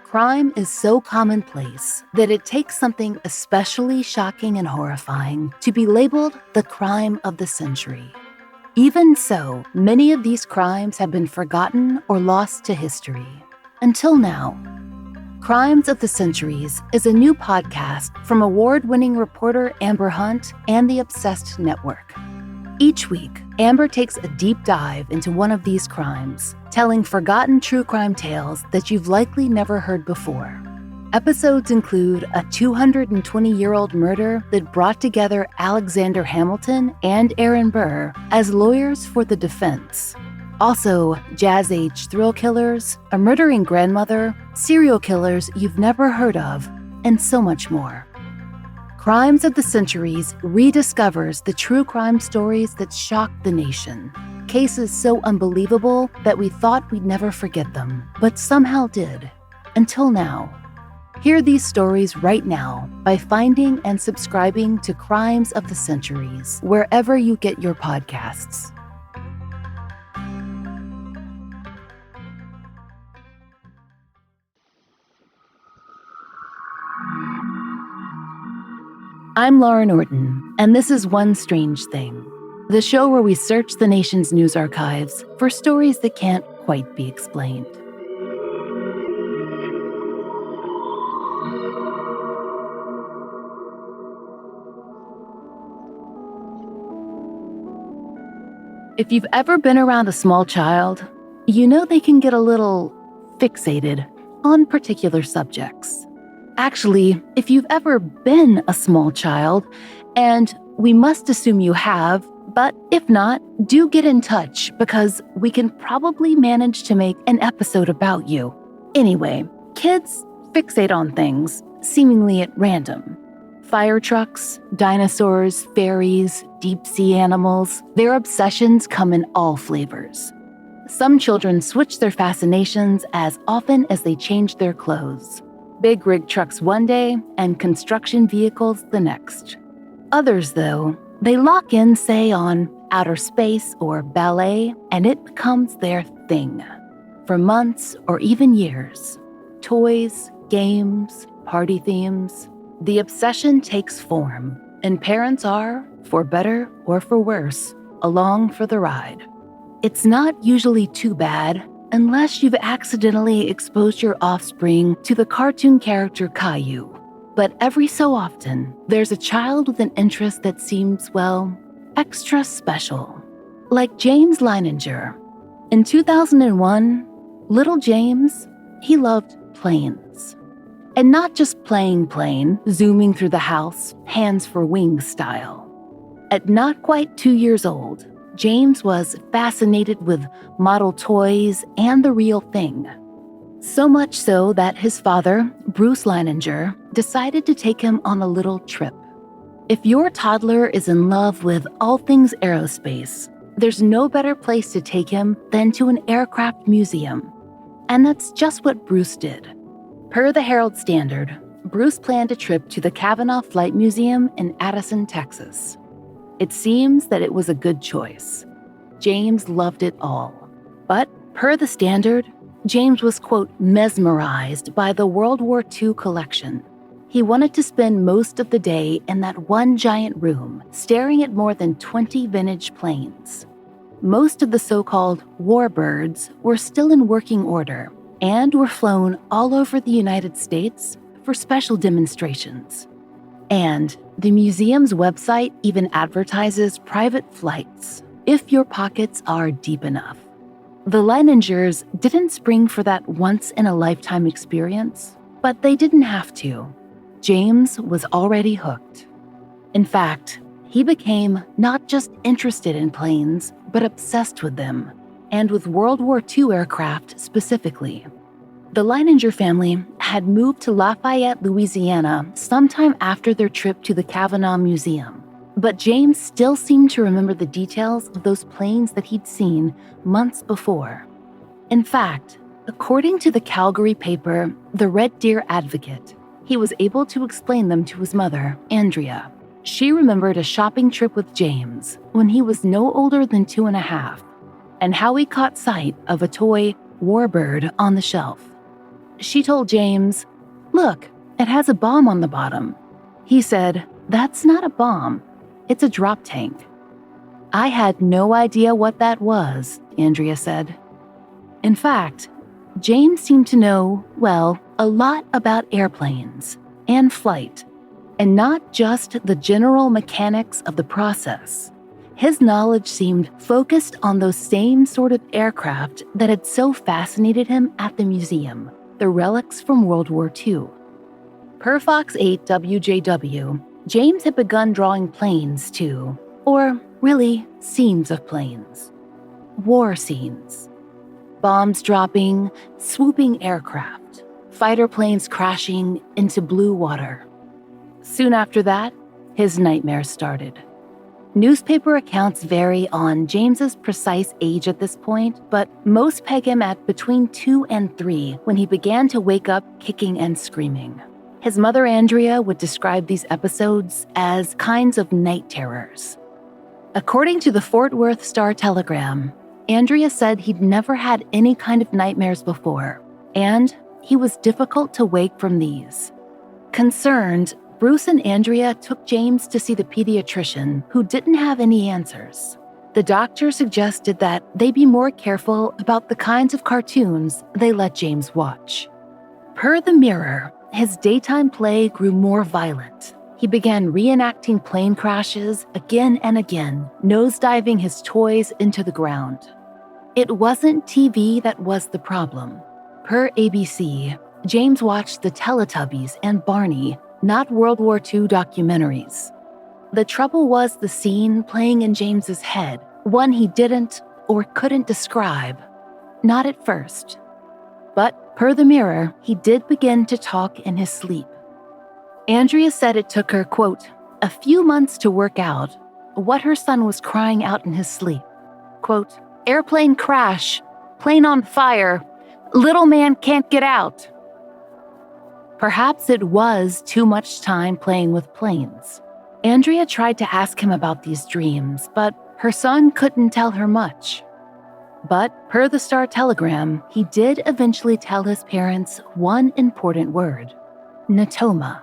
Crime is so commonplace that it takes something especially shocking and horrifying to be labeled the crime of the century. Even so, many of these crimes have been forgotten or lost to history. Until now. Crimes of the Centuries is a new podcast from award-winning reporter Amber Hunt and the Obsessed Network. Each week, Amber takes a deep dive into one of these crimes, telling forgotten true crime tales that you've likely never heard before. Episodes include a 220-year-old murder that brought together Alexander Hamilton and Aaron Burr as lawyers for the defense. Also, jazz-age thrill killers, a murdering grandmother, serial killers you've never heard of, and so much more. Crimes of the Centuries rediscovers the true crime stories that shocked the nation. Cases so unbelievable that we thought we'd never forget them, but somehow did. Until now. Hear these stories right now by finding and subscribing to Crimes of the Centuries wherever you get your podcasts. I'm Laurah Norton, and this is One Strange Thing, the show where we search the nation's news archives for stories that can't quite be explained. If you've ever been around a small child, you know they can get a little fixated on particular subjects. Actually, if you've ever been a small child, and we must assume you have, but if not, do get in touch because we can probably manage to make an episode about you. Anyway, kids fixate on things, seemingly at random. Fire trucks, dinosaurs, fairies, deep-sea animals, their obsessions come in all flavors. Some children switch their fascinations as often as they change their clothes. Big rig trucks one day and construction vehicles the next. Others, though, they lock in, say, on outer space or ballet, and it becomes their thing. For months or even years. Toys, games, party themes. The obsession takes form, and parents are, for better or for worse, along for the ride. It's not usually too bad unless you've accidentally exposed your offspring to the cartoon character Caillou. But every so often, there's a child with an interest that seems, well, extra special. Like James Leininger. In 2001, little James, he loved planes. And not just playing plane, zooming through the house, hands for wings style. At not quite 2 years old, James was fascinated with model toys and the real thing. So much so that his father, Bruce Leininger, decided to take him on a little trip. If your toddler is in love with all things aerospace, there's no better place to take him than to an aircraft museum. And that's just what Bruce did. Per the Herald Standard, Bruce planned a trip to the Cavanaugh Flight Museum in Addison, Texas. It seems that it was a good choice. James loved it all. But per the Standard, James was, quote, mesmerized by the World War II collection. He wanted to spend most of the day in that one giant room, staring at more than 20 vintage planes. Most of the so-called warbirds were still in working order and were flown all over the United States for special demonstrations. And the museum's website even advertises private flights, if your pockets are deep enough. The Leiningers didn't spring for that once-in-a-lifetime experience, but they didn't have to. James was already hooked. In fact, he became not just interested in planes, but obsessed with them, and with World War II aircraft specifically. The Leininger family had moved to Lafayette, Louisiana, sometime after their trip to the Cavanaugh Museum. But James still seemed to remember the details of those planes that he'd seen months before. In fact, according to the Calgary paper, The Red Deer Advocate, he was able to explain them to his mother, Andrea. She remembered a shopping trip with James when he was no older than 2.5, and how he caught sight of a toy warbird on the shelf. She told James, "Look, it has a bomb on the bottom." He said, "That's not a bomb. It's a drop tank." "I had no idea what that was," Andrea said. In fact, James seemed to know, well, a lot about airplanes and flight, and not just the general mechanics of the process. His knowledge seemed focused on those same sort of aircraft that had so fascinated him at the museum, the relics from World War II. Per Fox 8 WJW, James had begun drawing planes too, or really scenes of planes. War scenes. Bombs dropping, swooping aircraft, fighter planes crashing into blue water. Soon after that, his nightmares started. Newspaper accounts vary on James's precise age at this point, but most peg him at between 2 and 3 when he began to wake up kicking and screaming. His mother Andrea would describe these episodes as kinds of night terrors. According to the Fort Worth Star-Telegram, Andrea said he'd never had any kind of nightmares before, and he was difficult to wake from these. Concerned, Bruce and Andrea took James to see the pediatrician, who didn't have any answers. The doctor suggested that they be more careful about the kinds of cartoons they let James watch. Per the Mirror, his daytime play grew more violent. He began reenacting plane crashes again and again, nosediving his toys into the ground. It wasn't TV that was the problem. Per ABC, James watched the Teletubbies and Barney, not World War II documentaries. The trouble was the scene playing in James's head, one he didn't or couldn't describe. Not at first. But per the Mirror, he did begin to talk in his sleep. Andrea said it took her, quote, a few months to work out what her son was crying out in his sleep. Quote, "Airplane crash, plane on fire, little man can't get out." Perhaps it was too much time playing with planes. Andrea tried to ask him about these dreams, but her son couldn't tell her much. But per the Star-Telegram, he did eventually tell his parents one important word: natoma.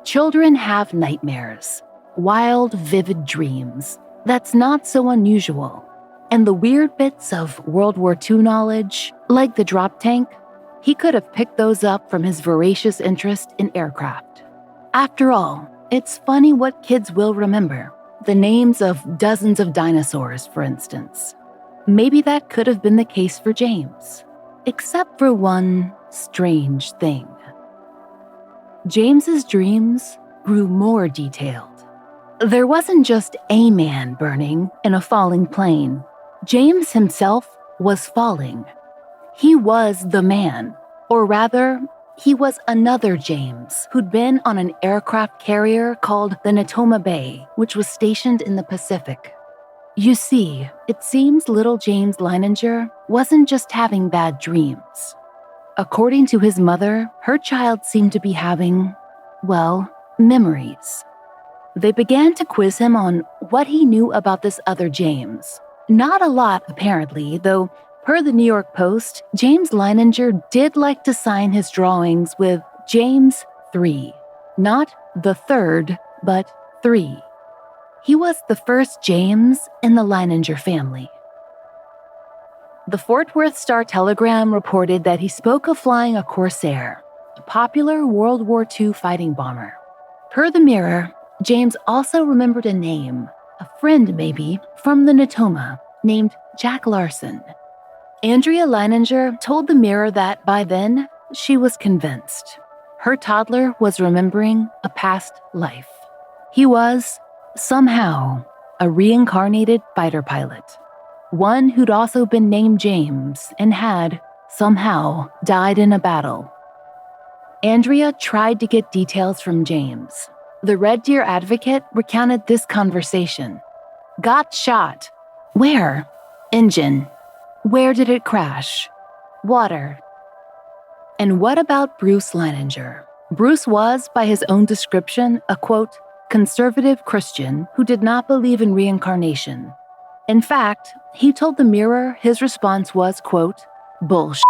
Children have nightmares, wild, vivid dreams. That's not so unusual. And the weird bits of World War II knowledge, like the drop tank, he could have picked those up from his voracious interest in aircraft. After all, it's funny what kids will remember. The names of dozens of dinosaurs, for instance. Maybe that could have been the case for James, except for one strange thing. James's dreams grew more detailed. There wasn't just a man burning in a falling plane. James himself was falling. He was the man, or rather, he was another James who'd been on an aircraft carrier called the Natoma Bay, which was stationed in the Pacific. You see, it seems little James Leininger wasn't just having bad dreams. According to his mother, her child seemed to be having, well, memories. They began to quiz him on what he knew about this other James. Not a lot, apparently, though per the New York Post, James Leininger did like to sign his drawings with James 3. Not the third, but 3. He was the first James in the Leininger family. The Fort Worth Star-Telegram reported that he spoke of flying a Corsair, a popular World War II fighting bomber. Per the Mirror, James also remembered a name, a friend maybe, from the Natoma, named Jack Larson. Andrea Leininger told the Mirror that by then, she was convinced. Her toddler was remembering a past life. He was, somehow, a reincarnated fighter pilot. One who'd also been named James and had, somehow, died in a battle. Andrea tried to get details from James. The Red Deer Advocate recounted this conversation. Got shot. Where? Engine. Where did it crash? Water. And what about Bruce Leininger? Bruce was, by his own description, a, quote, conservative Christian who did not believe in reincarnation. In fact, he told the Mirror his response was, quote, bullshit.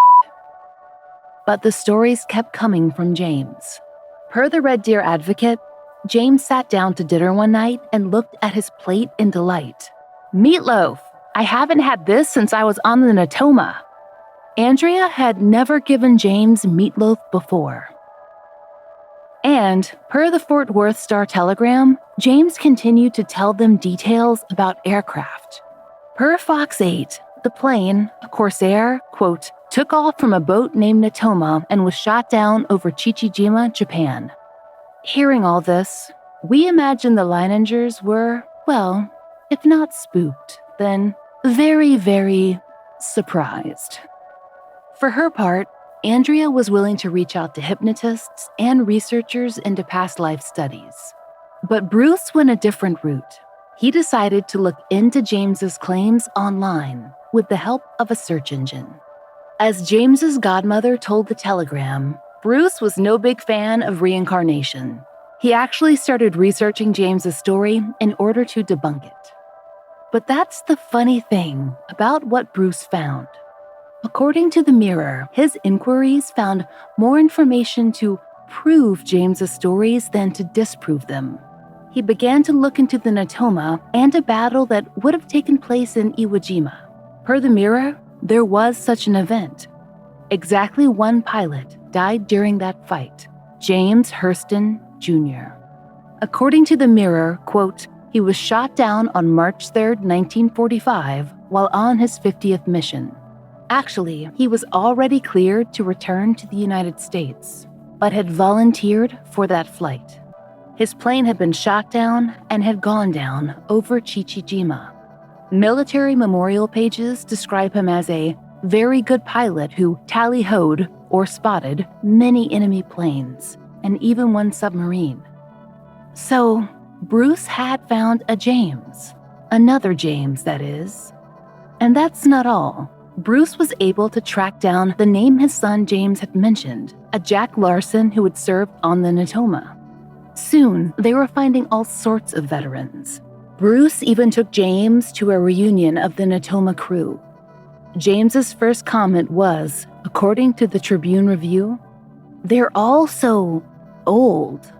but the stories kept coming from James. Per the Red Deer Advocate, James sat down to dinner one night and looked at his plate in delight. "Meatloaf! I haven't had this since I was on the Natoma." Andrea had never given James meatloaf before. And, per the Fort Worth Star-Telegram, James continued to tell them details about aircraft. Per Fox 8, the plane, a Corsair, quote, took off from a boat named Natoma and was shot down over Chichijima, Japan. Hearing all this, we imagine the Leiningers were, well, if not spooked, then very, very surprised. For her part, Andrea was willing to reach out to hypnotists and researchers into past life studies. But Bruce went a different route. He decided to look into James's claims online with the help of a search engine. As James's godmother told the Telegram, Bruce was no big fan of reincarnation. He actually started researching James's story in order to debunk it. But that's the funny thing about what Bruce found. According to the Mirror, his inquiries found more information to prove James's stories than to disprove them. He began to look into the Natoma and a battle that would have taken place in Iwo Jima. Per the Mirror, there was such an event. Exactly one pilot died during that fight, James Hurston Jr. According to the Mirror, quote, he was shot down on March 3, 1945, while on his 50th mission. Actually, he was already cleared to return to the United States, but had volunteered for that flight. His plane had been shot down and had gone down over Chichijima. Military memorial pages describe him as a very good pilot who tally-hoed or spotted many enemy planes and even one submarine. So, Bruce had found a James. Another James, that is. And that's not all. Bruce was able to track down the name his son James had mentioned, a Jack Larson who had served on the Natoma. Soon, they were finding all sorts of veterans. Bruce even took James to a reunion of the Natoma crew. James's first comment was, according to the Tribune Review, "They're all so old."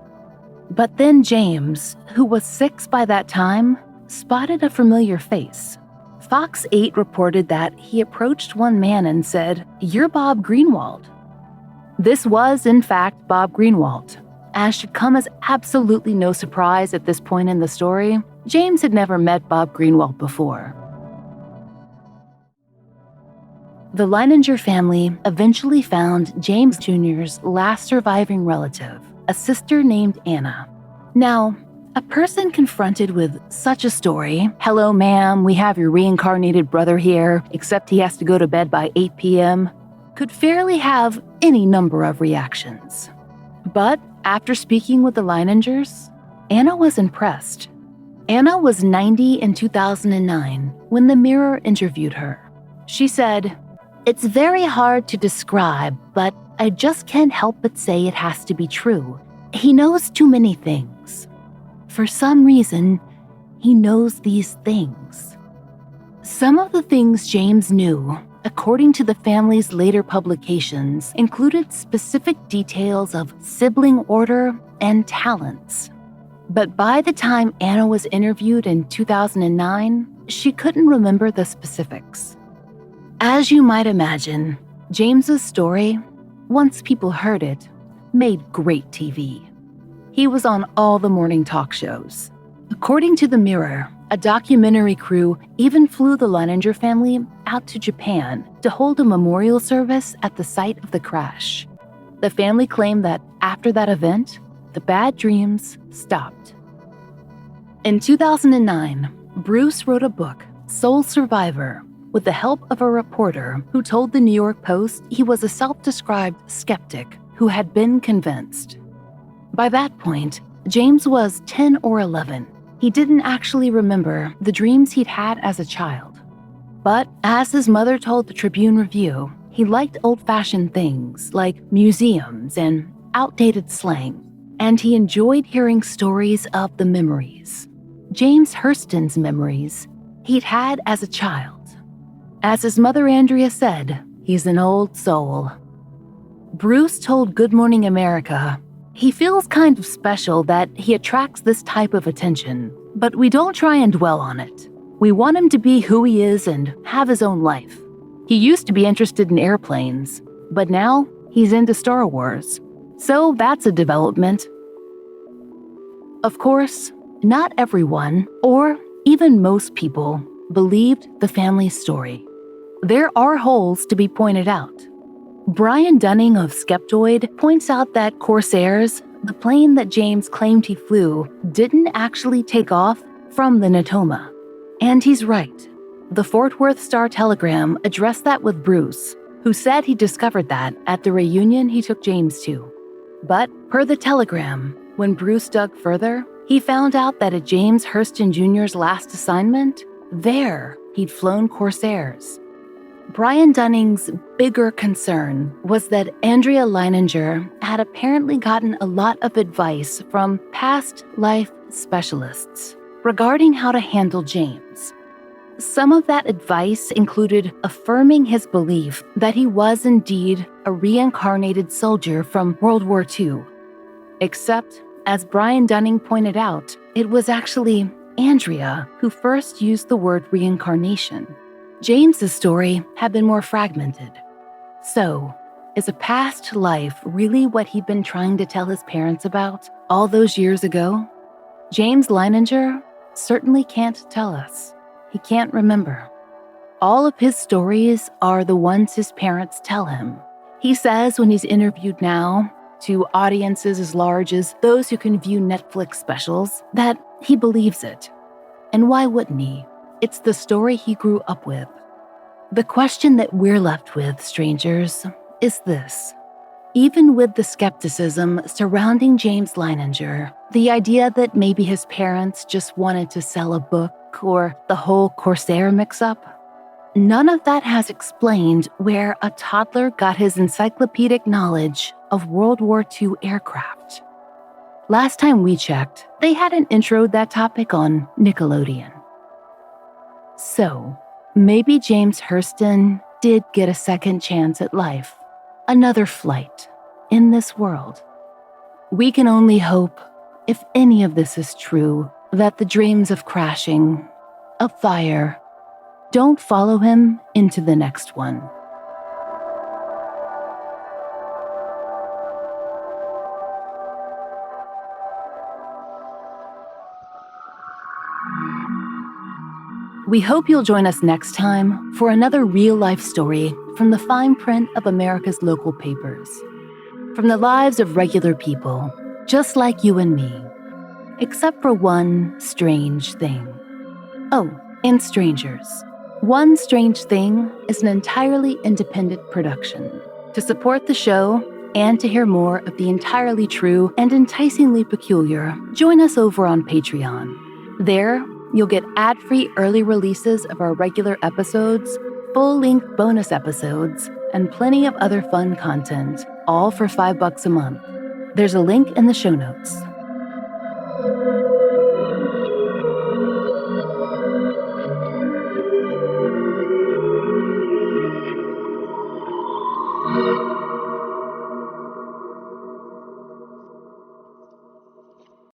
But then James, who was 6 by that time, spotted a familiar face. Fox 8 reported that he approached one man and said, "You're Bob Greenwald." This was, in fact, Bob Greenwald. As should come as absolutely no surprise at this point in the story, James had never met Bob Greenwald before. The Leininger family eventually found James Jr.'s last surviving relative, a sister named Anna. Now, a person confronted with such a story, "Hello, ma'am, we have your reincarnated brother here, except he has to go to bed by 8 p.m., could fairly have any number of reactions. But after speaking with the Leiningers, Anna was impressed. Anna was 90 in 2009 when the Mirror interviewed her. She said, "It's very hard to describe, but I just can't help but say it has to be true. He knows too many things. For some reason, he knows these things." Some of the things James knew, according to the family's later publications, included specific details of sibling order and talents. But by the time Anna was interviewed in 2009, she couldn't remember the specifics. As you might imagine, James's story, once people heard it, made great TV. He was on all the morning talk shows. According to the Mirror, a documentary crew even flew the Leininger family out to Japan to hold a memorial service at the site of the crash. The family claimed that after that event, the bad dreams stopped. In 2009, Bruce wrote a book, Soul Survivor, with the help of a reporter who told the New York Post he was a self-described skeptic who had been convinced. By that point, James was 10 or 11. He didn't actually remember the dreams he'd had as a child. But as his mother told the Tribune Review, he liked old-fashioned things like museums and outdated slang, and he enjoyed hearing stories of the memories, James Hurston's memories, he'd had as a child. As his mother Andrea said, he's an old soul. Bruce told Good Morning America, "He feels kind of special that he attracts this type of attention, but we don't try and dwell on it. We want him to be who he is and have his own life. He used to be interested in airplanes, but now he's into Star Wars. So that's a development." Of course, not everyone, or even most people, believed the family's story. There are holes to be pointed out. Bryan Dunning of Skeptoid points out that Corsairs, the plane that James claimed he flew, didn't actually take off from the Natoma. And he's right. The Fort Worth Star-Telegram addressed that with Bruce, who said he discovered that at the reunion he took James to. But per the telegram, when Bruce dug further, he found out that at James Hurston Jr.'s last assignment, there he'd flown Corsairs. Bryan Dunning's bigger concern was that Andrea Leininger had apparently gotten a lot of advice from past life specialists regarding how to handle James. Some of that advice included affirming his belief that he was indeed a reincarnated soldier from World War II. Except, as Bryan Dunning pointed out, it was actually Andrea who first used the word reincarnation. James's story had been more fragmented. So, is a past life really what he'd been trying to tell his parents about all those years ago? James Leininger certainly can't tell us. He can't remember. All of his stories are the ones his parents tell him. He says when he's interviewed now, to audiences as large as those who can view Netflix specials, that he believes it. And why wouldn't he? It's the story he grew up with. The question that we're left with, strangers, is this. Even with the skepticism surrounding James Leininger, the idea that maybe his parents just wanted to sell a book or the whole Corsair mix-up, none of that has explained where a toddler got his encyclopedic knowledge of World War II aircraft. Last time we checked, they hadn't introed that topic on Nickelodeon. So, maybe James Hurston did get a second chance at life, another flight in this world. We can only hope, if any of this is true, that the dreams of crashing, of fire, don't follow him into the next one. We hope you'll join us next time for another real-life story from the fine print of America's local papers. From the lives of regular people, just like you and me. Except for one strange thing. Oh, and strangers. One Strange Thing is an entirely independent production. To support the show and to hear more of the entirely true and enticingly peculiar, join us over on Patreon. There, you'll get ad-free early releases of our regular episodes, full-length bonus episodes, and plenty of other fun content, all for $5 a month. There's a link in the show notes.